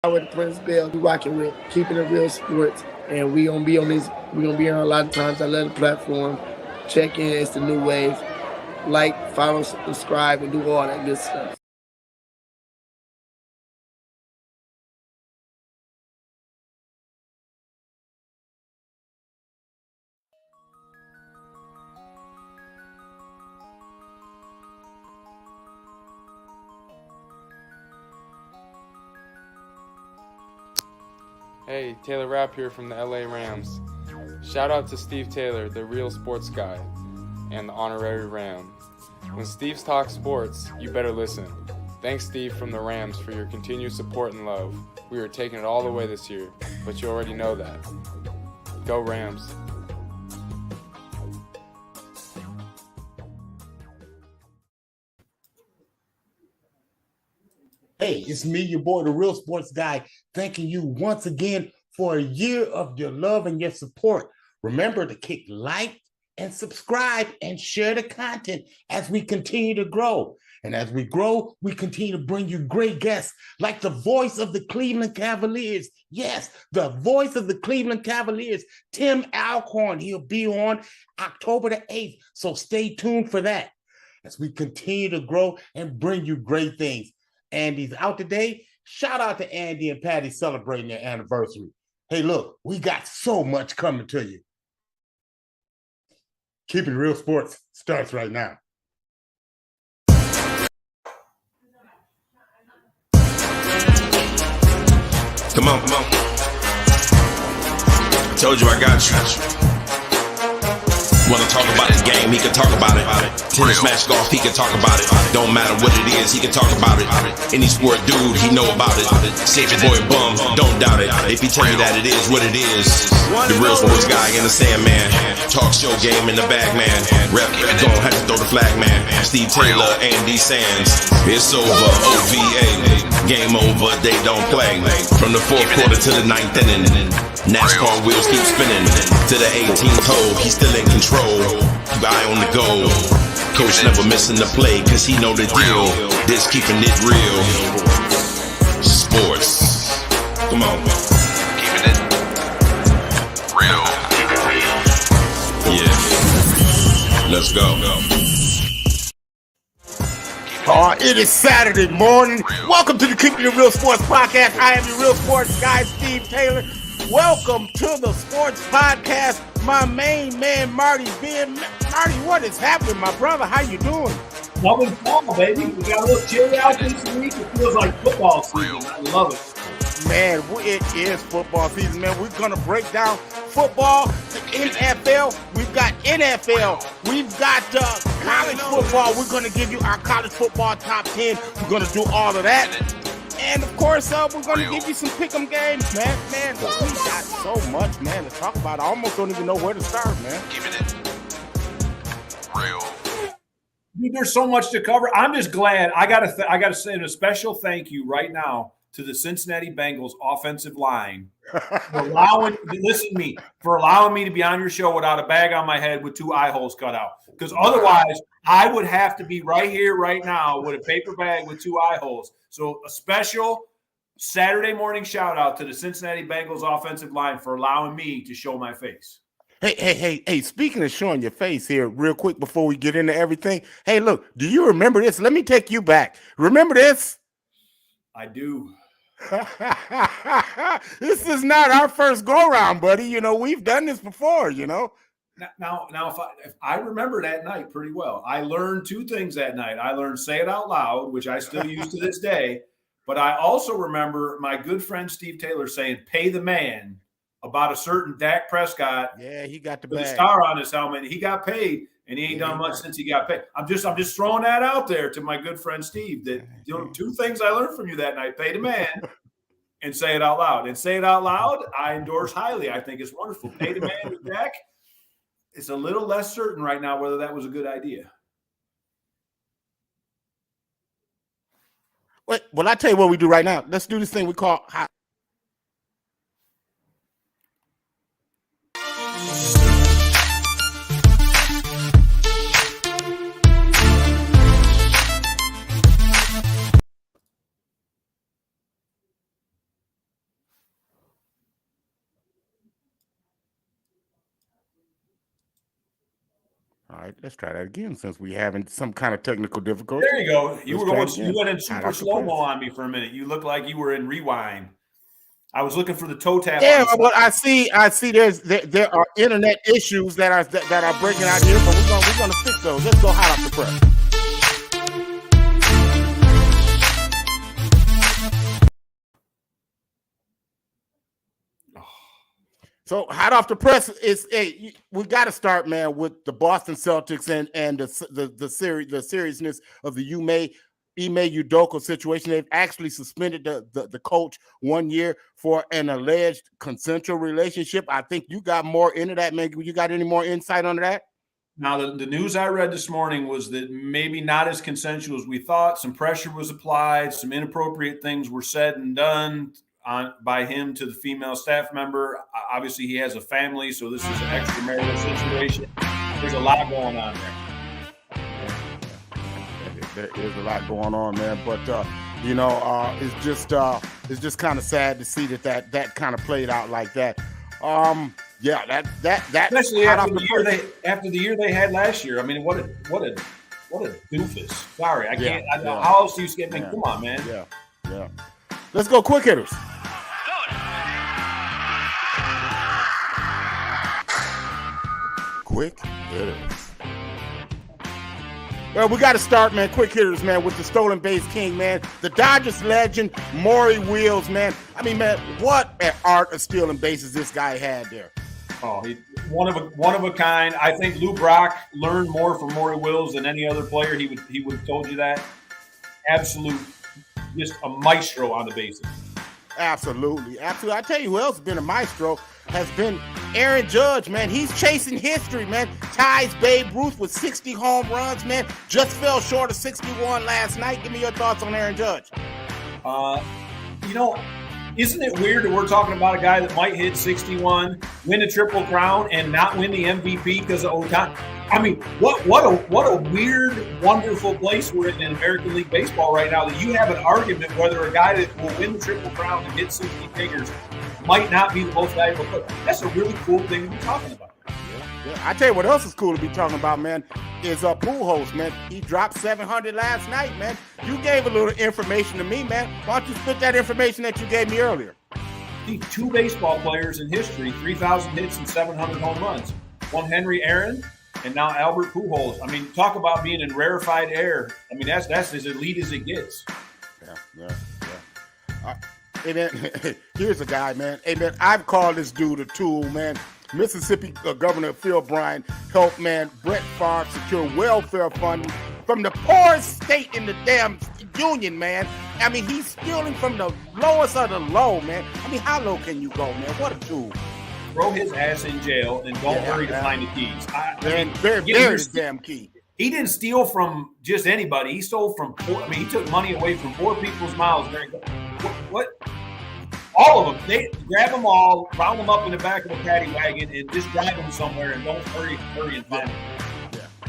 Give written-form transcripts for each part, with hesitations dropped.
with Prince Bell. We rocking with Keeping It Real Sports, and we gonna be on this. We gonna be on a lot of times. I love the platform. Check in. It's the new wave. Like, follow, subscribe, and do all that good stuff. Hey, Taylor Rapp here from the LA Rams. Shout out to Steve Taylor, the real sports guy, and the honorary Ram. When Steve's talk sports, you better listen. Thanks, Steve from the Rams, for your continued support and love. We are taking it all the way this year, but you already know that. Go Rams. Hey, it's me, your boy, the real sports guy, thanking you once again for a year of your love and your support. Remember to kick like and subscribe and share the content as we continue to grow. And as we grow, we continue to bring you great guests like the voice of the Cleveland Cavaliers. Yes, the voice of the Cleveland Cavaliers, Tim Alcorn. He'll be on October the 8th. So stay tuned for that as we continue to grow and bring you great things. Andy's out today. Shout out to Andy and Patty celebrating their anniversary. Hey, look, we got so much coming to you. Keeping Real Sports starts right now. Come on, come on. Told you I got you. Wanna talk about his game, he can talk about it. Tennis, match, golf, he can talk about it. Don't matter what it is, he can talk about it. Any sport dude, he know about it. Save your boy bum, don't doubt it. If he tell you that it is what it is. The real sports guy in the Sandman. Talk show game in the bag, man. Rep, don't have to throw the flag, man. Steve Taylor, Andy Sands. It's over, OVA. Game over, they don't play. From the fourth quarter to the ninth inning. NASCAR wheels keep spinning. To the 18th hole, he's still in control. Guy on the go. Coach never missing the play, cause he know the deal. This keeping it real. Sports. Come on. Keeping it real. Yeah. Let's go. It is Saturday morning. Welcome to the Keeping It Real Sports Podcast. I am your real sports guy, Steve Taylor. Welcome to the Sports Podcast. My main man, Marty Ben. Marty, what is happening, my brother? How you doing? Loving fall, baby. We got a little chilly out this week. It feels like football season. I love it. Man, it is football season, man. We're going to break down football, the NFL. We've got NFL. We've got college football. We're going to give you our college football top 10. We're going to do all of that. And, of course, we're going to give you some pick'em games, man. Man, we got so much, man, to talk about. I almost don't even know where to start, man. Keeping it real. Dude, there's so much to cover. I'm just glad. I gotta say a special thank you right now to the Cincinnati Bengals offensive line for allowing me to be on your show without a bag on my head with two eye holes cut out. Because otherwise, I would have to be right here, right now, with a paper bag with two eye holes. So a special Saturday morning shout out to the Cincinnati Bengals offensive line for allowing me to show my face. Hey, speaking of showing your face here real quick before we get into everything. Hey, look, do you remember this? Let me take you back. Remember this? I do. This is not our first go-round, buddy. You know, we've done this before, you know. Now, if I remember that night pretty well. I learned two things that night. I learned say it out loud, which I still use to this day. But I also remember my good friend Steve Taylor saying, pay the man about a certain Dak Prescott. Yeah, he got the star on his helmet. He got paid, and he ain't done much since he got paid. I'm just throwing that out there to my good friend Steve. That two things I learned from you that night: pay the man, and say it out loud. And say it out loud, I endorse highly. I think it's wonderful. Pay the man with Dak. It's a little less certain right now whether that was a good idea. Wait, well, I tell you what we do right now. Let's do this thing we call hot. All right, let's try that again since we having some kind of technical difficulty. There you go. You Let's went in Hot super off the slow-mo press. on me for a minute. You looked like you were in rewind. I was looking for the toe tap. Yeah, well, I see. There are internet issues that are breaking out here, but we're gonna fix those. Let's go hot off the press. So hot off the press is we got to start, man, with the Boston Celtics and the seriousness of the Ime Udoka situation. They've actually suspended the coach 1 year for an alleged consensual relationship. I think you got more into that, man. You got any more insight on that? Now, the news I read this morning was that maybe not as consensual as we thought. Some pressure was applied. Some inappropriate things were said and done by him to the female staff member. Obviously, he has a family, so this is an extramarital situation. There's a lot going on there. There is a lot going on, man. But it's just kind of sad to see that kind of played out like that. Yeah, that especially after the year they had last year. I mean, what a doofus. Sorry, I can't. How else do you get? Come on, man. Yeah. Let's go quick hitters. Quick hitters. Well, we got to start, man. Quick hitters, man, with the stolen base king, man. The Dodgers legend, Maury Wills, man. I mean, man, what an art of stealing bases this guy had there. Oh, he one of a kind. I think Lou Brock learned more from Maury Wills than any other player. He would have told you that. Absolute, just a maestro on the bases. Absolutely. I tell you who else has been a maestro has been Aaron Judge, man. He's chasing history, man. Ties Babe Ruth with 60 home runs, man. Just fell short of 61 last night. Give me your thoughts on Aaron Judge. Isn't it weird that we're talking about a guy that might hit 61, win a Triple Crown, and not win the MVP because of Ohtani? I mean, what a weird, wonderful place we're in American League Baseball right now that you have an argument whether a guy that will win the Triple Crown and hit 60 figures might not be the most valuable player. That's a really cool thing to be talking about. Yeah. I tell you what else is cool to be talking about, man, is Pujols, man. He dropped 700 last night, man. You gave a little information to me, man. Why don't you spit that information that you gave me earlier? Two baseball players in history, 3,000 hits and 700 home runs. One Henry Aaron, and now Albert Pujols. I mean, talk about being in rarefied air. I mean, that's as elite as it gets. Yeah. Hey, man, here's a guy, man. Hey, man, I've called this dude a tool, man. Mississippi Governor Phil Bryant helped, man, Brett Favre secure welfare funding from the poorest state in the damn union, man. I mean, he's stealing from the lowest of the low, man. I mean, how low can you go, man? What a tool. Throw his ass in jail and don't hurry to find the keys. Very the damn key. He didn't steal from just anybody. He stole from poor. I mean, he took money away from poor people's mouths. What? All of them. They grab them all, round them up in the back of a paddy wagon, and just drive them somewhere and don't hurry and find them.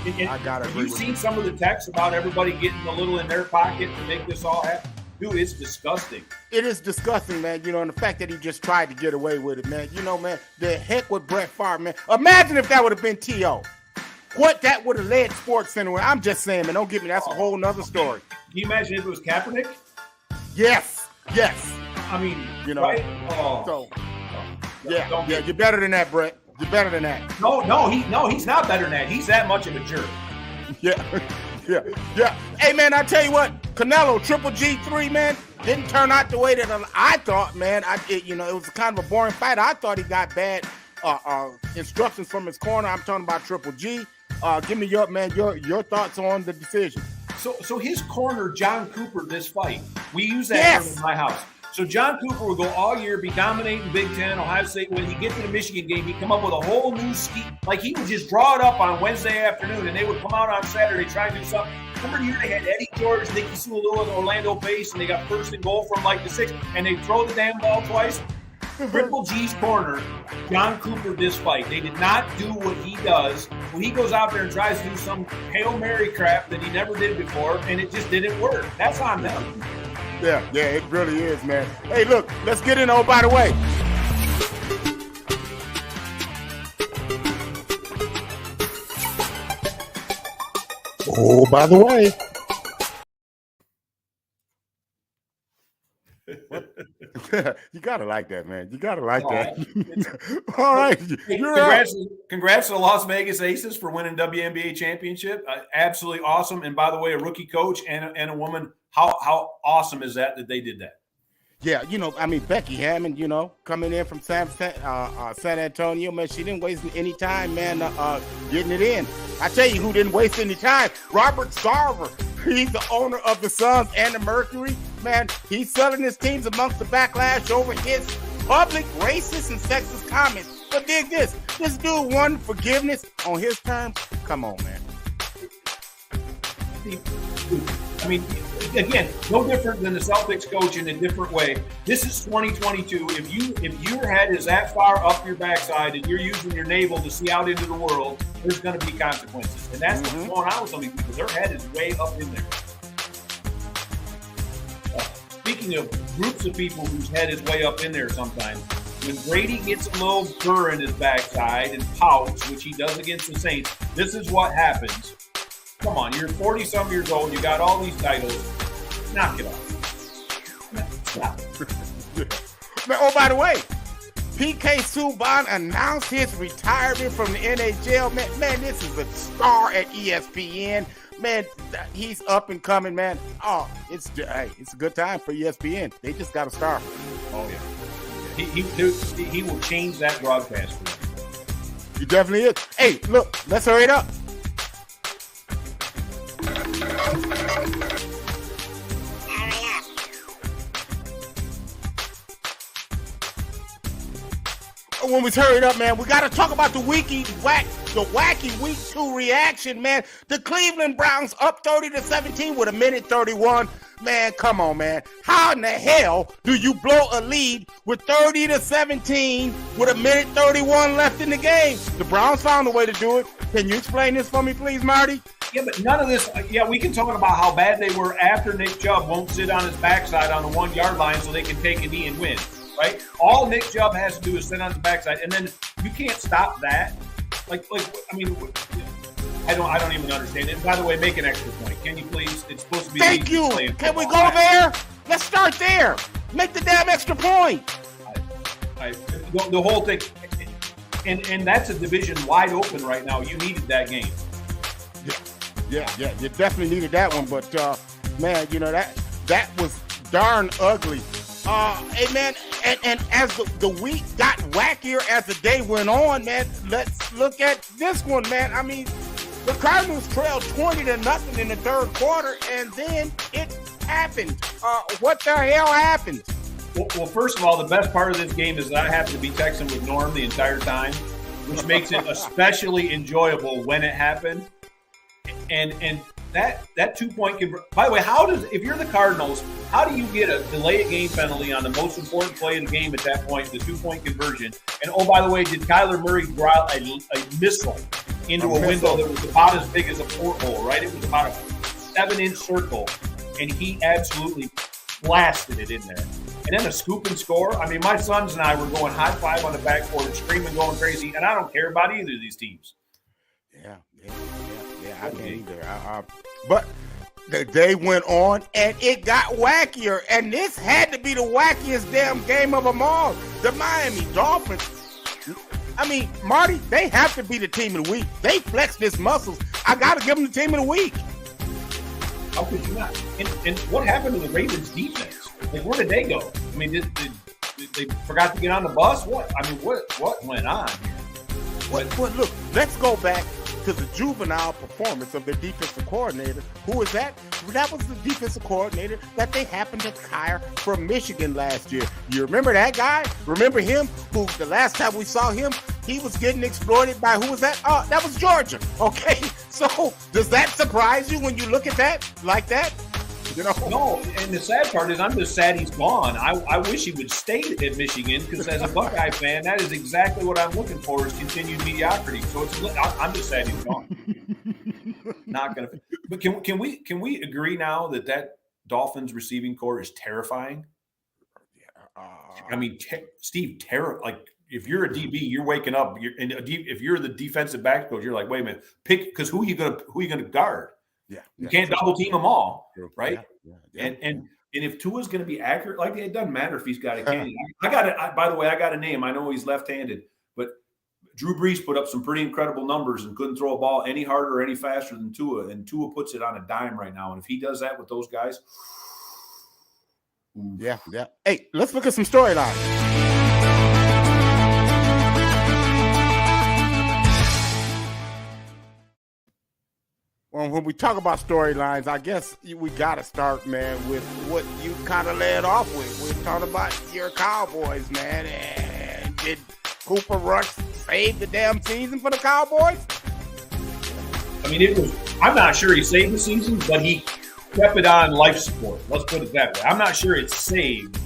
Yeah. I got it. Have you seen some of the texts about everybody getting a little in their pocket to make this all happen? Dude, it's disgusting. It is disgusting, man. And the fact that he just tried to get away with it, man. Man, the heck with Brett Favre, man. Imagine if that would have been T.O. What that would have led Sports Center. I'm just saying, man, don't get me. That's a whole nother story. Can you imagine if it was Kaepernick? Yes. I mean, right? Oh. So, yeah, you're better than that, Brett. You're better than that. No, he's not better than that. He's that much of a jerk. Yeah. Hey, man, I tell you what, Canelo, Triple G3, man, didn't turn out the way that I thought, man. It was kind of a boring fight. I thought he got bad instructions from his corner. I'm talking about Triple G. Give me your thoughts on the decision. So his corner, John Cooper, this fight, we use that term in my house. So John Cooper would go all year, be dominating Big Ten, Ohio State. When he get to the Michigan game, he'd come up with a whole new scheme. Like he would just draw it up on Wednesday afternoon, and they would come out on Saturday try to do something. Remember the year they had Eddie George, Nicky Sewell, and Orlando Pace, and they got first and goal from like the 6, and they throw the damn ball twice? Triple G's corner, John Cooper, this fight. They did not do what he does. When he goes out there and tries to do some Hail Mary crap that he never did before, and it just didn't work. That's on them. Yeah, it really is, man. Hey, look, let's get in. Oh, by the way, Oh, by the way. You gotta like that, man. You gotta like that. All right. Congrats to the Las Vegas Aces for winning WNBA championship. Absolutely awesome. And by the way, a rookie coach and a woman. How awesome is that they did that? Yeah, Becky Hammond, coming in from San Antonio, man, she didn't waste any time, man, getting it in. I tell you who didn't waste any time. Robert Sarver. He's the owner of the Suns and the Mercury. Man, he's selling his teams amongst the backlash over his public racist and sexist comments. But dig this. This dude won forgiveness on his terms. Come on, man. I mean, again, no different than the Celtics coach in a different way. This is 2022. If your head is that far up your backside and you're using your navel to see out into the world, there's going to be consequences. And that's what's going on with some of these people. Their head is way up in there. Speaking of groups of people whose head is way up in there sometimes, when Brady gets a little burr in his backside and pouts, which he does against the Saints, this is what happens. Come on, you're 40-some years old. You got all these titles. Knock it off. Stop. Oh, by the way, PK Subban announced his retirement from the NHL. Man, this is a star at ESPN. Man, he's up and coming, man. Oh, it's a good time for ESPN. They just got a star. Oh, yeah. He will change that broadcast for them. He definitely is. Hey, look, let's hurry it up. When we hurry it up, man, we got to talk about the wacky week 2 reaction, man. The Cleveland Browns up 30-17 with 1:31. Man, come on, man. How in the hell do you blow a lead with 30-17 with 1:31 left in the game? The Browns found a way to do it. Can you explain this for me, please, Marty? Yeah, but none of this. Yeah, we can talk about how bad they were after Nick Chubb won't sit on his backside on the 1-yard line so they can take a knee and win. Right? All Nick Chubb has to do is sit on his backside, and then you can't stop that. I mean, I don't even understand it. And by the way, make an extra point, can you please? It's supposed to be. Thank you. Can we go there? Let's start there. Make the damn extra point. The whole thing, and that's a division wide open right now. You needed that game. Yeah. You definitely needed that one, but man, that was darn ugly. Hey, man, and as the week got wackier as the day went on, man, let's look at this one, man. I mean, the Cardinals trailed 20-0 in the third quarter, and then it happened. What the hell happened? Well, first of all, the best part of this game is that I have to be texting with Norm the entire time, which makes it especially enjoyable when it happened. And that 2-point conversion. By the way, if you're the Cardinals, how do you get a delay of game penalty on the most important play of the game at that point, the 2-point conversion? And oh, by the way, did Kyler Murray draw a missile into a window that was about as big as a porthole, right? It was about a 7-inch circle, and he absolutely blasted it in there. And then a scoop and score. I mean, my sons and I were going high five on the backboard, screaming, going crazy, and I don't care about either of these teams. Yeah. I can't either. But the day went on, and it got wackier, and this had to be the wackiest damn game of them all. The Miami Dolphins. I mean, Marty, they have to be the team of the week. They flexed his muscles. I got to give them the team of the week. How could you not? And what happened to the Ravens defense? Like, where did they go? I mean, did they forgot to get on the bus? What? I mean, what went on here? What? Look, let's go back to the juvenile performance of the defensive coordinator. Who was that? That was the defensive coordinator that they happened to hire from Michigan last year. You remember that guy? Remember him? Who the last time we saw him, he was getting exploited by, who was that? Oh, that was Georgia. Okay, so does that surprise you when you look at that like that? No, and the sad part is I'm just sad he's gone. I wish he would stay at Michigan, because as a Buckeye fan, that is exactly what I'm looking for, is continued mediocrity. So I'm just sad he's gone. Not gonna. But can we agree now that Dolphins receiving core is terrifying? I mean, Steve, like if you're a DB, you're waking up. If you're the defensive back coach, you're like, wait a minute, pick, because who are you gonna guard? You can't double team them all, right? Yeah. And if Tua's going to be accurate, like it doesn't matter if he's got a cannon. I got it. By the way, I got a name. I know he's left-handed, but Drew Brees put up some pretty incredible numbers and couldn't throw a ball any harder or any faster than Tua. And Tua puts it on a dime right now. And if he does that with those guys, yeah. Hey, let's look at some storylines. Well, when we talk about storylines, I guess we got to start, man, with what you kind of led off with. We're talking about your Cowboys, man. And did Cooper Rush save the damn season for the Cowboys? I mean, I'm not sure he saved the season, but he kept it on life support. Let's put it that way. I'm not sure it's saved,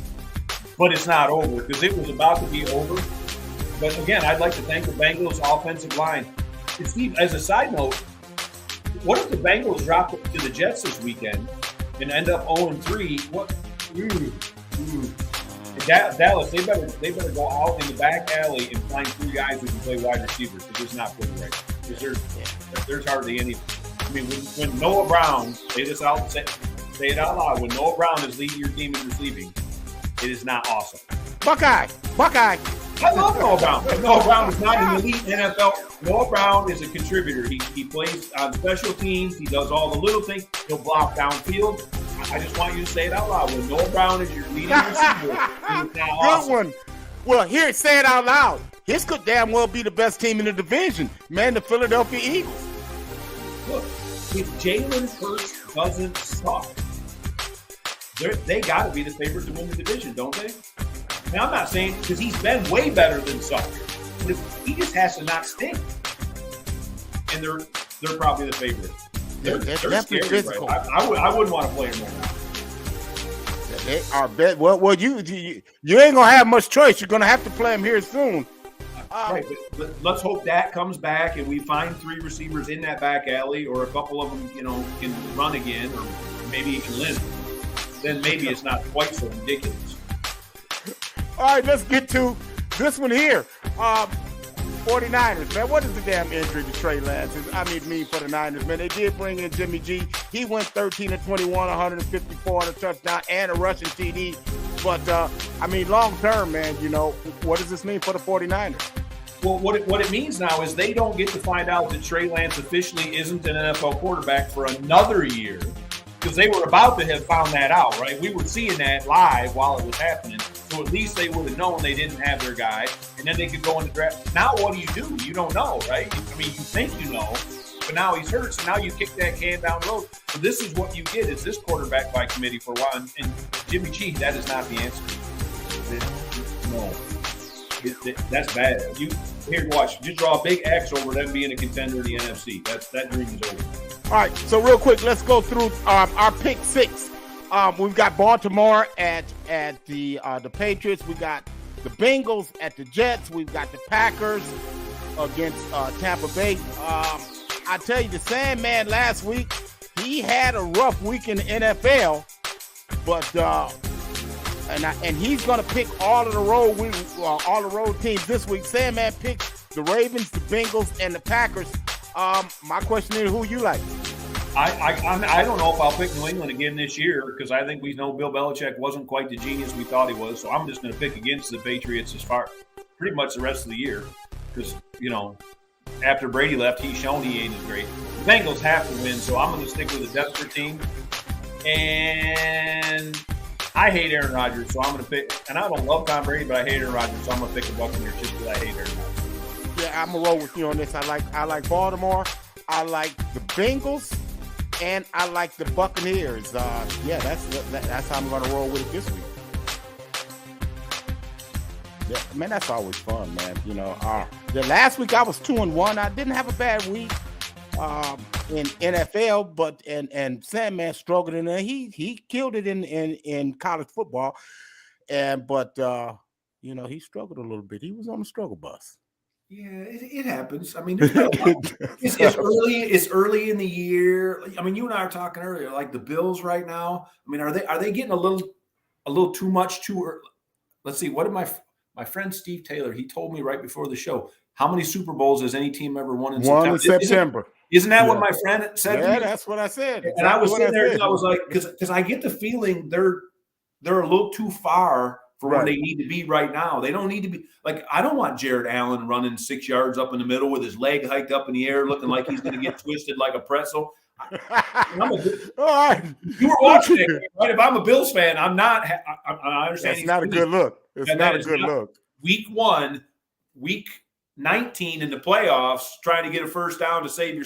but it's not over because it was about to be over. But again, I'd like to thank the Bengals offensive line. And Steve, as a side note, what if the Bengals drop to the Jets this weekend and end up 0-3? What? Dallas, they better go out in the back alley and find 3 guys who can play wide receivers because it's not good right now. Because there's hardly any. I mean, when Noah Brown, say it out loud, when Noah Brown is leading your team in receiving, it is not awesome. Buckeye. I love Noah Brown. But Noah Brown is not an elite NFL. Noah Brown is a contributor. He plays on special teams. He does all the little things. He'll block downfield. I just want you to say it out loud. When Noah Brown is your leading receiver, it is not awesome. Good one. Well, here, say it out loud. His could damn well be the best team in the division. Man, the Philadelphia Eagles. Look, if Jalen Hurts doesn't suck, they got to be the favorite to win the division, don't they? Now, I'm not saying because he's been way better than suck, but if he just has to not stink, and they're probably the favorite. They're definitely scary, physical. Right? I wouldn't want to play them right now. They are bad. Well, you ain't gonna have much choice. You're gonna have to play them here soon. Right, but let's hope that comes back and we find 3 receivers in that back alley, or a couple of them, can run again, or maybe he can limp. Then maybe it's not quite so ridiculous. All right, let's get to this one here. 49ers, man. What is the damn injury to Trey Lance? Mean for the Niners, man. They did bring in Jimmy G. He went 13-21, 154 on a touchdown and a rushing TD. But, long term, man, what does this mean for the 49ers? Well, what it means now is they don't get to find out that Trey Lance officially isn't an NFL quarterback for another year, because they were about to have found that out, right? We were seeing that live while it was happening. So at least they would have known they didn't have their guy, and then they could go in the draft. Now what do? You don't know, right? I mean, you think you know, but now he's hurt, so now you kick that can down the road. So this is what you get, is this quarterback by committee for a while. And Jimmy G, that is not the answer. No. That's bad. Here, watch. Just draw a big X over them being a contender in the NFC. That dream is over. All right, so real quick, let's go through our pick 6. We've got Baltimore at the Patriots. We got the Bengals at the Jets. We've got the Packers against Tampa Bay. I tell you, the Sandman last week, he had a rough week in the NFL, but and he's gonna pick all the road teams this week. Sandman picked the Ravens, the Bengals, and the Packers. My question is, who you like? I don't know if I'll pick New England again this year, because I think we know Bill Belichick wasn't quite the genius we thought he was. So I'm just going to pick against the Patriots as far pretty much the rest of the year, because after Brady left, he's shown he ain't as great. The Bengals have to win, so I'm going to stick with the Dexter team. And I hate Aaron Rodgers, so I'm going to pick. And I don't love Tom Brady, but I hate Aaron Rodgers, so I'm going to pick the Buccaneers just because I hate Aaron Rodgers. Yeah, I'm going to roll with you on this. I like Baltimore. I like the Bengals. And I like the Buccaneers. That's how I'm going to roll with it this week. Yeah, man, that's always fun, man. The last week I was 2-1. I didn't have a bad week in NFL, but and Sandman struggled in there. He killed it in college football, but he struggled a little bit. He was on the struggle bus. Yeah, it happens. I mean, it's early in the year. I mean, you and I were talking earlier, like the Bills right now. I mean, are they getting a little too much too early? Let's see. What did my friend Steve Taylor? He told me right before the show. How many Super Bowls has any team ever won in September? Isn't that what my friend said to me? That's what I said. Exactly. And I was sitting there and I was like, because I get the feeling they're a little too far for where they need to be right now. They don't need to be like, I don't want Jared Allen running 6 yards up in the middle with his leg hiked up in the air, looking like he's going to get twisted like a pretzel. You were watching it, right? If I'm a Bills fan, I'm not. I understand. It's not a good look. It's not a good look. Week 1, week 19 in the playoffs, trying to get a first down to save your.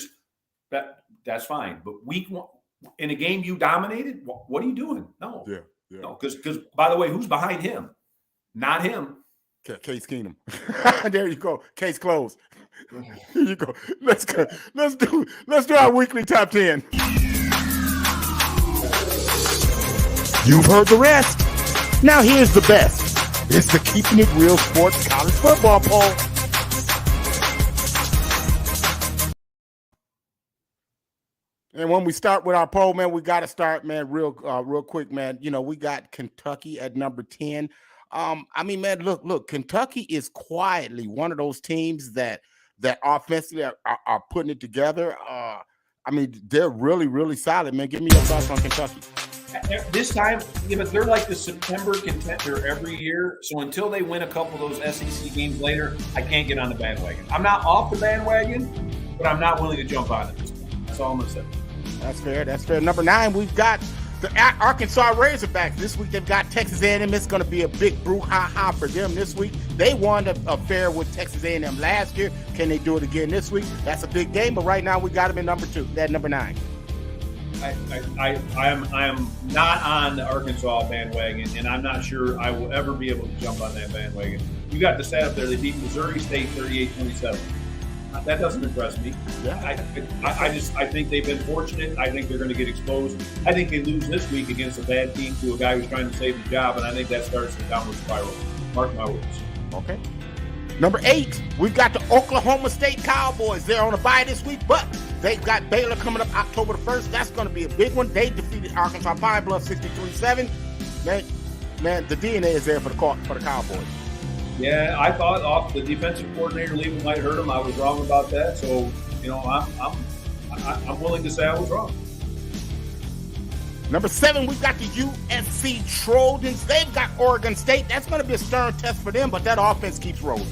That's fine. But week 1 in a game you dominated, what are you doing? No. Yeah. No, because by the way, who's behind him? Not him. Case Keenum. There you go. Case closed. Here you go. Let's go. Let's do our weekly top 10. You've heard the rest. Now here's the best. It's the Keeping It Real Sports College Football Poll. And when we start with our poll, man, we got to start, man, real quick, man. You know, we got Kentucky at number 10. I mean, man, look, Kentucky is quietly one of those teams that offensively are putting it together. I mean, they're really, really solid, man. Give me your thoughts on Kentucky. This time, but they're like the September contender every year. So until they win a couple of those SEC games later, I can't get on the bandwagon. I'm not off the bandwagon, but I'm not willing to jump on it this time. That's all I'm going to say. That's fair. Number 9, we've got the Arkansas Razorbacks. This week they've got Texas A&M. It's going to be a big brouhaha for them this week. They won a affair with Texas A&M last year. Can they do it again this week? That's a big game, but right now we got them in number 2. That number 9. I am not on the Arkansas bandwagon, and I'm not sure I will ever be able to jump on that bandwagon. You got the stat up there. They beat Missouri State 38-27. That doesn't impress me. Yeah. I think they've been fortunate. I think they're going to get exposed. I think they lose this week against a bad team to a guy who's trying to save the job, and I think that starts the downward spiral. Mark my words. Okay. Number 8, we've got the Oklahoma State Cowboys. They're on a bye this week, but they've got Baylor coming up October the 1st. That's going to be a big one. They defeated Arkansas Pine Bluff 63-7. Man, the DNA is there for the Cowboys. Yeah, I thought off the defensive coordinator leaving might hurt him. I was wrong about that. So, you know, I'm willing to say I was wrong. Number 7, we've got the USC Trojans. They've got Oregon State. That's going to be a stern test for them, but that offense keeps rolling.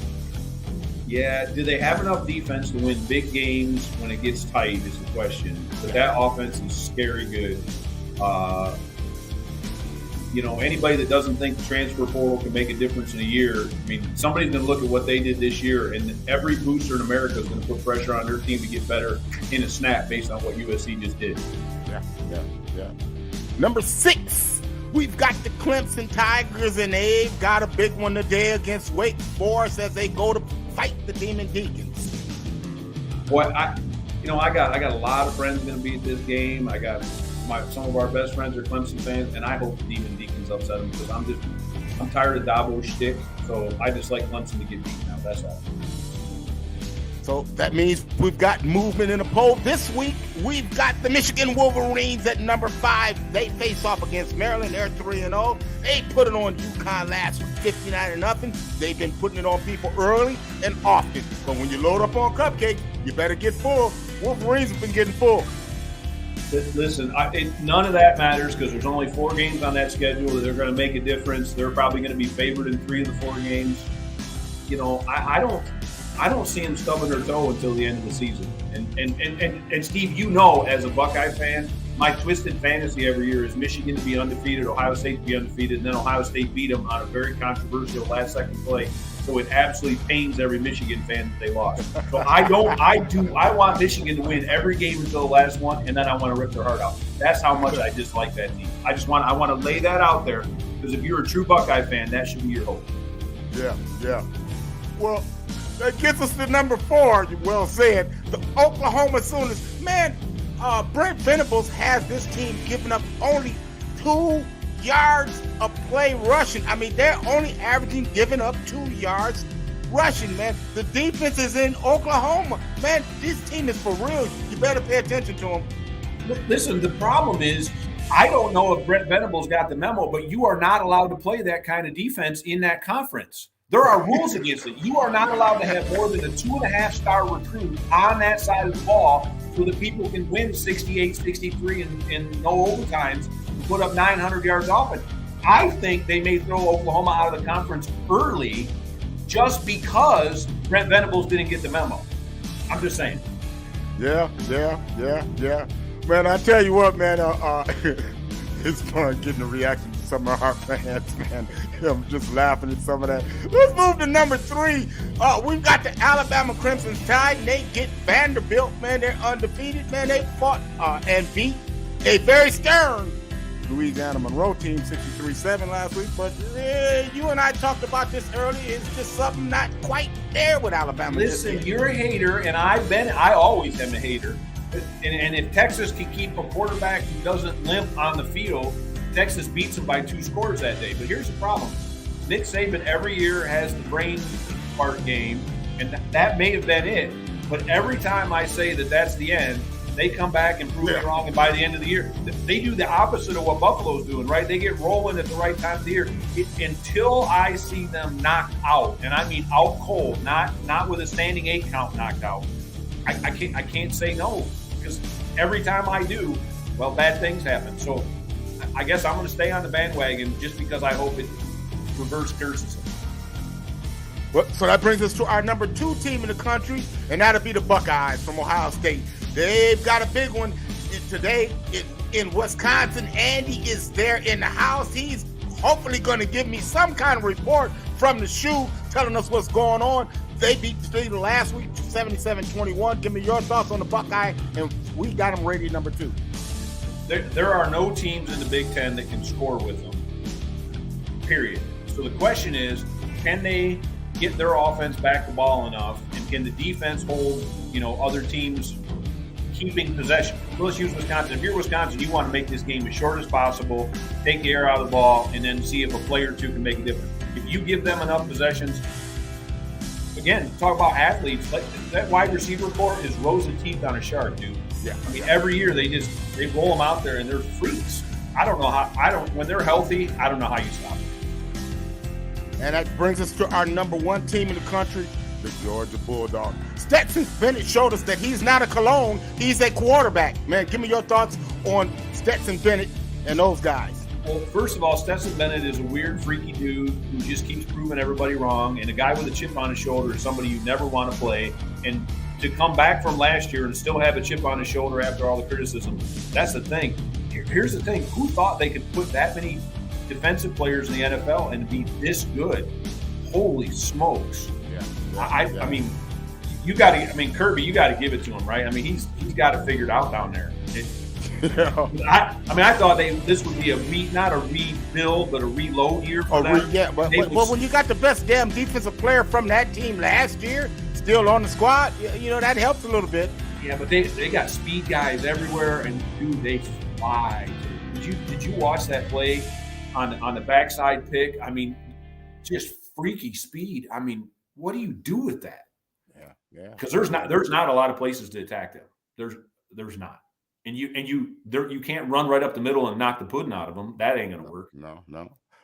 Yeah, do they have enough defense to win big games when it gets tight is the question. But that offense is scary good. You know, anybody that doesn't think the transfer portal can make a difference in a year, I mean, somebody's going to look at what they did this year, and every booster in America is going to put pressure on their team to get better in a snap based on what USC just did. Yeah. Number 6, we've got the Clemson Tigers, and they've got a big one today against Wake Forest as they go to fight the Demon Deacons. Boy, I got a lot of friends going to be at this game. I got some of our best friends are Clemson fans, and I hope the Demon Deacons upset them because I'm tired of Dabo's shtick. So I just like Clemson to get beat now. That's all. So that means we've got movement in the poll. This week, we've got the Michigan Wolverines at number 5. They face off against Maryland. They're 3-0. They put it on UConn last week, 59-0. They've been putting it on people early and often. But when you load up on Cupcake, you better get full. Wolverines have been getting full. Listen, none of that matters because there's only 4 games on that schedule that are going to make a difference. They're probably going to be favored in 3 of the 4 games. You know, I don't see them stubbing their toe until the end of the season. And Steve, you know, as a Buckeye fan, my twisted fantasy every year is Michigan to be undefeated, Ohio State to be undefeated, and then Ohio State beat them on a very controversial last-second play. So it absolutely pains every Michigan fan that they lost. So I want Michigan to win every game until the last one, and then I want to rip their heart out. That's how much I dislike that team. I want to lay that out there because if you're a true Buckeye fan, that should be your hope. Yeah. Well, that gets us to number 4. You well said. The Oklahoma Sooners. Man, Brent Venables has this team giving up only 2 yards a play rushing. I mean, they're only averaging giving up 2 yards rushing, man. The defense is in Oklahoma. Man, this team is for real. You better pay attention to them. Listen, the problem is, I don't know if Brent Venables got the memo, but you are not allowed to play that kind of defense in that conference. There are rules against it. You are not allowed to have more than a 2.5-star recruit on that side of the ball so that people can win 68, 63 and no overtimes and put up 900 yards offense. I think they may throw Oklahoma out of the conference early just because Brent Venables didn't get the memo. I'm just saying. Yeah. Man, I tell you what, man, it's fun getting the reaction to some of our fans, man. I'm just laughing at some of that. Let's move to number 3. We've got the Alabama Crimson Tide. They get Vanderbilt, man. They're undefeated, man. They fought and beat a very stern Louisiana Monroe team 63-7 last week. But you and I talked about this earlier. It's just something not quite there with Alabama. Listen, you're a hater, and I always am a hater. And if Texas can keep a quarterback who doesn't limp on the field, Texas beats them by 2 scores that day. But here's the problem. Nick Saban every year has the brain fart game, and that may have been it. But every time I say that that's the end, they come back and prove me wrong, and by the end of the year, they do the opposite of what Buffalo's doing, right? They get rolling at the right time of the year. Until I see them knocked out, and I mean out cold, not with a standing 8 count knocked out, I can't say no, because every time I do, well, bad things happen. So I guess I'm going to stay on the bandwagon just because I hope it reverse curses them. Well, so that brings us to our number 2 team in the country, and that'll be the Buckeyes from Ohio State. They've got a big one today in Wisconsin. Andy is there in the house. He's hopefully going to give me some kind of report from the shoe telling us what's going on. They beat the Steelers last week 77-21. Give me your thoughts on the Buckeye, and we got them rated number 2. There are no teams in the Big Ten that can score with them, period. So the question is, can they get their offense back the ball enough, and can the defense hold, other teams keeping possession? So let's use Wisconsin. If you're Wisconsin, you want to make this game as short as possible, take the air out of the ball, and then see if a player or two can make a difference. If you give them enough possessions, again, talk about athletes. Like that wide receiver core is rows of teeth on a shark, dude. Yeah. I mean, every year they roll them out there, and they're freaks. When they're healthy, I don't know how you stop them. And that brings us to our number 1 team in the country, the Georgia Bulldogs. Stetson Bennett showed us that he's not a cologne, he's a quarterback. Man, give me your thoughts on Stetson Bennett and those guys. Well, first of all, Stetson Bennett is a weird, freaky dude who just keeps proving everybody wrong, and a guy with a chip on his shoulder is somebody you never want to play. And to come back from last year and still have a chip on his shoulder after all the criticism, that's the thing. Here's the thing. Who thought they could put that many defensive players in the NFL and be this good? Holy smokes. Yeah. I mean, Kirby, you got to give it to him, right? I mean, he's got it figured out down there. I thought this would be not a rebuild, but a reload year for them. Yeah, but when you got the best damn defensive player from that team last year still on the squad, that helps a little bit. Yeah, but they got speed guys everywhere, and dude, they fly. Did you watch that play on the backside pick? I mean, just freaky speed. I mean, what do you do with that? Yeah. Because there's not a lot of places to attack them. There's not. And you can't run right up the middle and knock the pudding out of them. That ain't gonna work. No.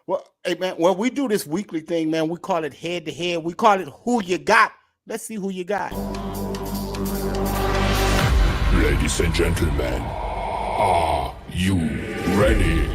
Well, hey man, we do this weekly thing, man. We call it head to head. We call it who you got. Let's see who you got. Ladies and gentlemen, are you ready?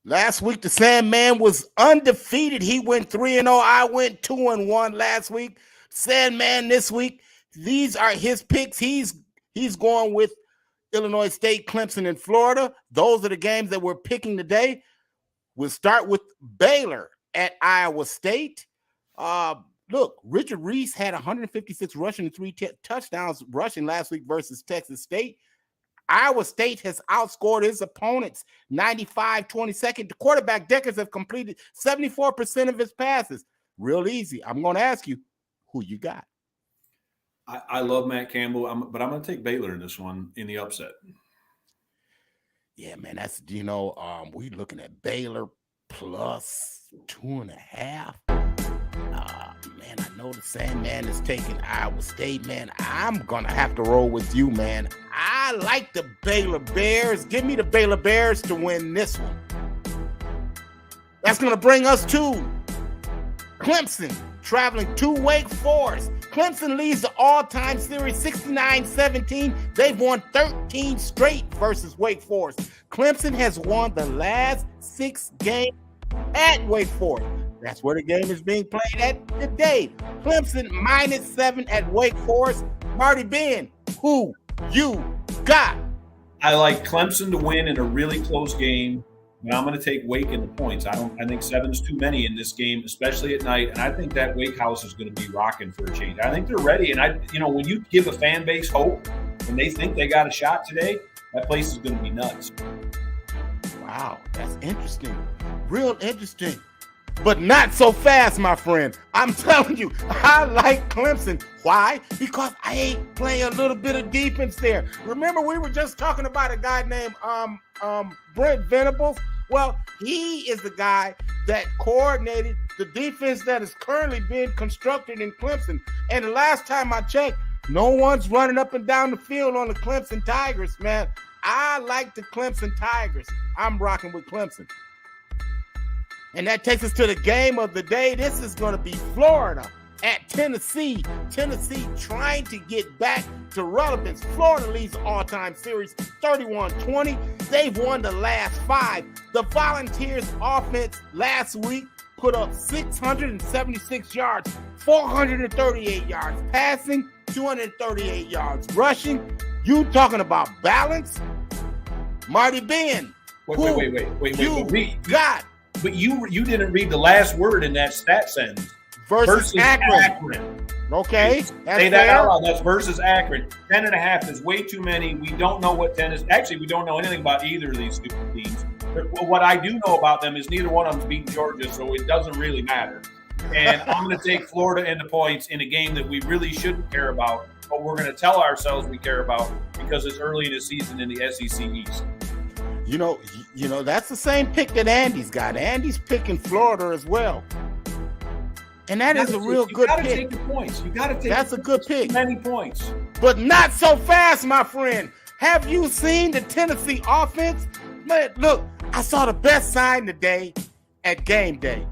Last week, the Sandman was undefeated. He went 3-0. I went 2-1 last week. Sandman this week, these are his picks. He's going with Illinois State, Clemson, and Florida. Those are the games that we're picking today. We'll start with Baylor at Iowa State. Look, Richard Reese had 156 rushing and 3 touchdowns rushing last week versus Texas State. Iowa State has outscored its opponents 95-22. The quarterback Deckers have completed 74% of his passes. Real easy. I'm going to ask you, who you got? I love Matt Campbell, but I'm going to take Baylor in this one in the upset. Yeah, man, that's we looking at Baylor plus 2.5. Man, I know the Sandman is taking Iowa State, man. I'm gonna have to roll with you, man. I like the Baylor Bears. Give me the Baylor Bears to win this one. That's gonna bring us to Clemson traveling to Wake Forest. Clemson leads the all-time series 69-17. They've won 13 straight versus Wake Forest. Clemson has won the last 6 games at Wake Forest. That's where the game is being played at today. Clemson -7 at Wake Forest. Marty Ben, who you got? I like Clemson to win in a really close game. And I'm going to take Wake in the points. I think 7's too many in this game, especially at night. And I think that Wake house is going to be rocking for a change. I think they're ready. And when you give a fan base hope and they think they got a shot today, that place is going to be nuts. Wow, that's interesting. Real interesting. But not so fast, my friend. I'm telling you, I like Clemson. Why? Because I ain't playing a little bit of defense there. Remember, we were just talking about a guy named Brent Venables. Well, he is the guy that coordinated the defense that is currently being constructed in Clemson. And the last time I checked, no one's running up and down the field on the Clemson Tigers, man. I like the Clemson Tigers. I'm rocking with Clemson. And that takes us to the game of the day. This is going to be Florida at Tennessee. Tennessee trying to get back to relevance. Florida leads the all-time series 31-20. They've won the last 5. The Volunteers offense last week put up 676 yards, 438 yards passing, 238 yards rushing. You talking about balance? Marty Ben. Wait. You got. But you didn't read the last word in that stat sentence. Versus Akron. Okay. Say that out loud. That's versus Akron. 10.5 is way too many. We don't know what 10 is. Actually, we don't know anything about either of these stupid teams. But what I do know about them is neither one of them's beating Georgia, so it doesn't really matter. And I'm going to take Florida in the points in a game that we really shouldn't care about, but we're going to tell ourselves we care about because it's early in the season in the SEC East. You know, that's the same pick that Andy's got. Andy's picking Florida as well. And that is a real good pick. You got to take the points. That's a good pick. Many points. But not so fast, my friend. Have you seen the Tennessee offense? Man, look, I saw the best sign today at game day.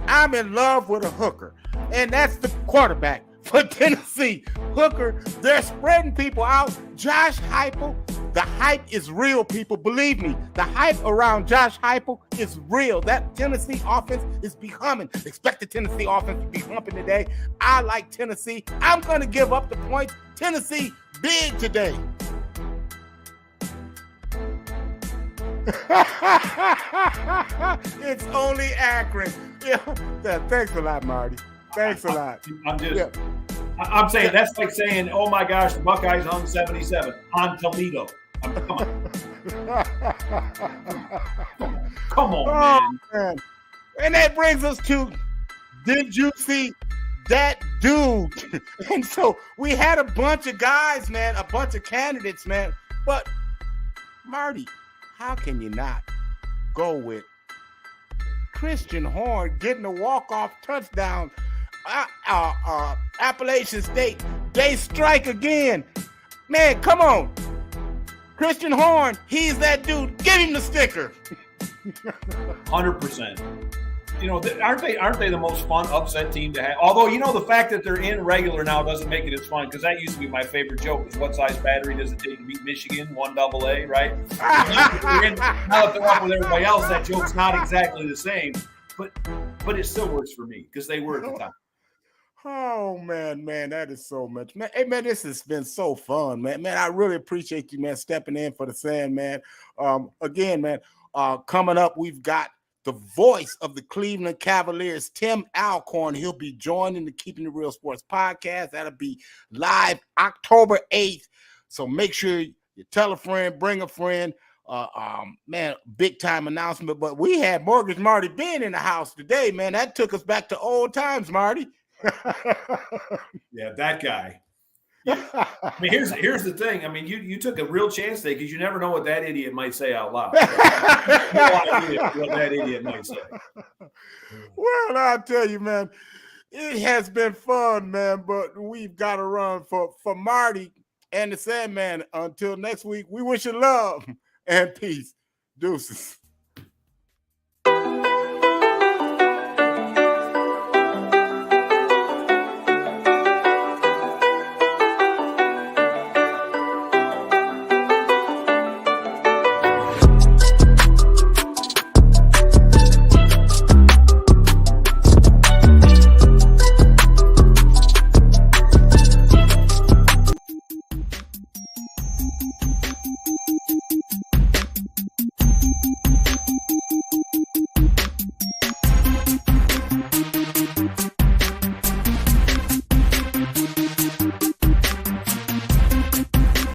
I'm in love with a hooker. And that's the quarterback for Tennessee. Hooker, they're spreading people out. Josh Heupel, the hype is real, people. Believe me, the hype around Josh Heupel is real. That Tennessee offense is becoming. Expect the Tennessee offense to be humping today. I like Tennessee. I'm going to give up the points. Tennessee, big today. It's only Akron. Yeah. Thanks a lot, Marty. Thanks a lot. I'm saying that's like saying, oh my gosh, the Buckeyes hung 77 on Toledo. Come on. Come on, man. And that brings us to, did you see that dude? And so we had a bunch of guys, man, a bunch of candidates, man. But Marty, how can you not go with Christian Horn getting a walk-off touchdown? Appalachian State, they strike again. Man, come on. Christian Horn, he's that dude. Give him the sticker. 100%. You know, aren't they the most fun upset team to have? Although, you know, the fact that they're in regular now doesn't make it as fun, because that used to be my favorite joke, is what size battery does it take to beat Michigan? 1 AA, right? Now that they're up with everybody else, that joke's not exactly the same. But it still works for me, because they were at the time. Oh, man, that is so much. Man, hey, man, this has been so fun, man. Man, I really appreciate you, man, stepping in for the Sandman. Again, man, coming up, we've got the voice of the Cleveland Cavaliers, Tim Alcorn. He'll be joining the Keeping It Real Sports podcast. That'll be live October 8th. So make sure you tell a friend, bring a friend. Man, big time announcement. But we had Mortgage Marty Ben in the house today, man. That took us back to old times, Marty. Yeah, that guy. I mean, here's the thing. I mean, you took a real chance there because you never know what that idiot might say out loud. No idea what that idiot might say. Well, I'll tell you, man, it has been fun, man, but we've got to run for Marty and the Sandman. Until next week, we wish you love and peace. Deuces.